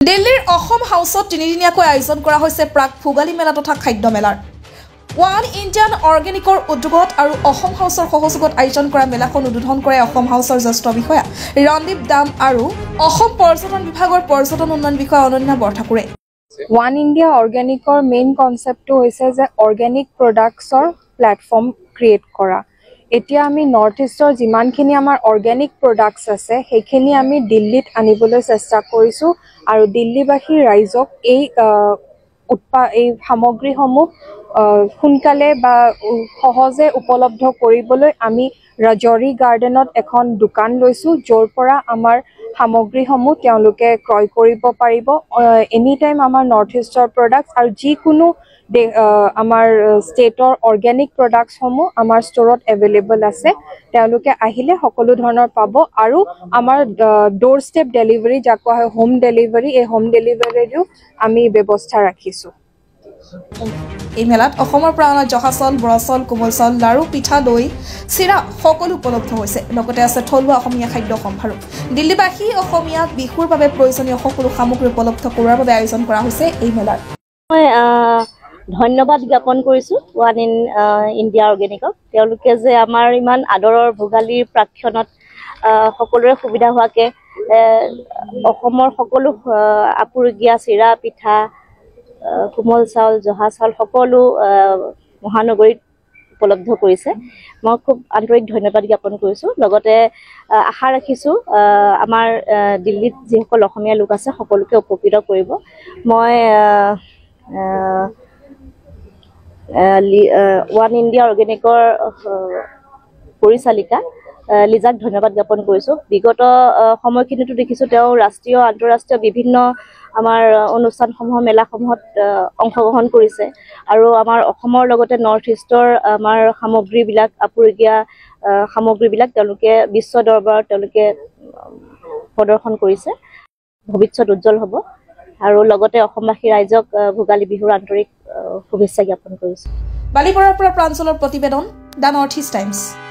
দিল্লীৰ অসম হাউচত তিনিদিনীয়াকৈ আয়োজন কৰা হৈছে প্ৰাক ভোগালী মেলা তথা খাদ্য মেলাৰ ওৱান ইণ্ডিয়ান অৰ্গেনিকৰ উদ্যোগত আৰু অসম হাউচৰ সহযোগত আয়োজন কৰা মেলাখন উদ্বোধন কৰে অসম হাউচৰ জ্যেষ্ঠ বিষয়া ৰণদীপ দাম আৰু অসম পৰ্যটন বিভাগৰ পৰ্যটন উন্নয়ন বিষয়া অনন্যা বৰঠাকুৰে। ওৱান ইণ্ডিয়া অৰ্গেনিকৰ মেইন কনচেপ্টটো হৈছে যে অৰ্গেনিক প্ৰডাক্টছৰ প্লেটফৰ্ম ক্ৰিয়েট কৰা। এতিয়া আমি নৰ্থ ইষ্টৰ যিমানখিনি আমাৰ অৰ্গেনিক প্ৰডাক্টছ আছে সেইখিনি আমি দিল্লীত আনিবলৈ চেষ্টা কৰিছোঁ আৰু দিল্লীবাসী ৰাইজক এই সামগ্ৰীসমূহ সোনকালে বা সহজে উপলব্ধ কৰিবলৈ আমি ৰাজৌৰী গাৰ্ডেনত এখন দোকান লৈছোঁ, য'ৰ পৰা আমাৰ সামগ্ৰীসমূহ তেওঁলোকে ক্ৰয় কৰিব পাৰিব। এনি টাইম আমাৰ নৰ্থ ইষ্টৰ প্ৰডাক্টছ আৰু যিকোনো আমাৰ ষ্টেটৰ অৰ্গেনিক প্ৰডাক্টছসমূহ আমাৰ ষ্ট'ৰত এভেইলেবল আছে। তেওঁলোকে আহিলে সকলো ধৰণৰ পাব আৰু আমাৰ ড'ৰ ষ্টেপ ডেলিভাৰী যাক কোৱা হয় হোম ডেলিভাৰী, এই হোম ডেলিভাৰীৰো আমি ব্যৱস্থা ৰাখিছোঁ। এই মেলাত অসমৰ পৰা অনা জহা চাউল, বৰা চাউল, কোমল চাউল, লাড়ু, পিঠা, দৈ, চিৰা সকলো উপলব্ধ হৈছে। লগতে আছে থলুৱা অসমীয়া খাদ্য সম্ভাৰো। দিল্লীবাসী অসমীয়াক বিহুৰ বাবে প্ৰয়োজনীয় সকলো সামগ্ৰী উপলব্ধ কৰোৱাৰ বাবে আয়োজন কৰা হৈছে এই মেলাৰ। মই ধন্যবাদ জ্ঞাপন কৰিছোঁ ওৱান ইণ্ডিয়া অৰ্গেনিকক। তেওঁলোকে যে আমাৰ ইমান আদৰৰ ভোগালীৰ প্ৰাক্ষণত সকলোৰে সুবিধা হোৱাকৈ অসমৰ সকলো আপুৰুগীয়া চিৰা, পিঠা, কোমল চাউল, জহা চাউল সকলো মহানগৰীত উপলব্ধ কৰিছে। মই খুব আন্তৰিক ধন্যবাদ জ্ঞাপন কৰিছোঁ। লগতে আশা ৰাখিছোঁ আমাৰ দিল্লীত যিসকল অসমীয়া লোক আছে সকলোকে উপকৃত কৰিব। মই ওৱান ইণ্ডিয়া অৰ্গেনিকৰ পৰিচালিকা লিজাক ধন্যবাদ জ্ঞাপন কৰিছোঁ। বিগত সময়খিনিতো দেখিছোঁ তেওঁ ৰাষ্ট্ৰীয় আন্তঃৰাষ্ট্ৰীয় বিভিন্ন আমাৰ অনুষ্ঠানসমূহ মেলাসমূহত অংশগ্ৰহণ কৰিছে আৰু আমাৰ অসমৰ লগতে নৰ্থ ইষ্টৰ আমাৰ সামগ্ৰীবিলাক আপুৰুগীয়া সামগ্ৰীবিলাক তেওঁলোকে বিশ্ব দৰবাৰত তেওঁলোকে প্ৰদৰ্শন কৰিছে। ভৱিষ্যত উজ্জ্বল হ'ব আৰু লগতে অসমবাসী ৰাইজক ভোগালী বিহুৰ আন্তৰিক শুভেচ্ছা জ্ঞাপন কৰিছোঁ। বালিপৰাৰ পৰা প্ৰাঞ্জলৰ প্ৰতিবেদন, দ্য নৰ্থ ইষ্ট টাইমছ।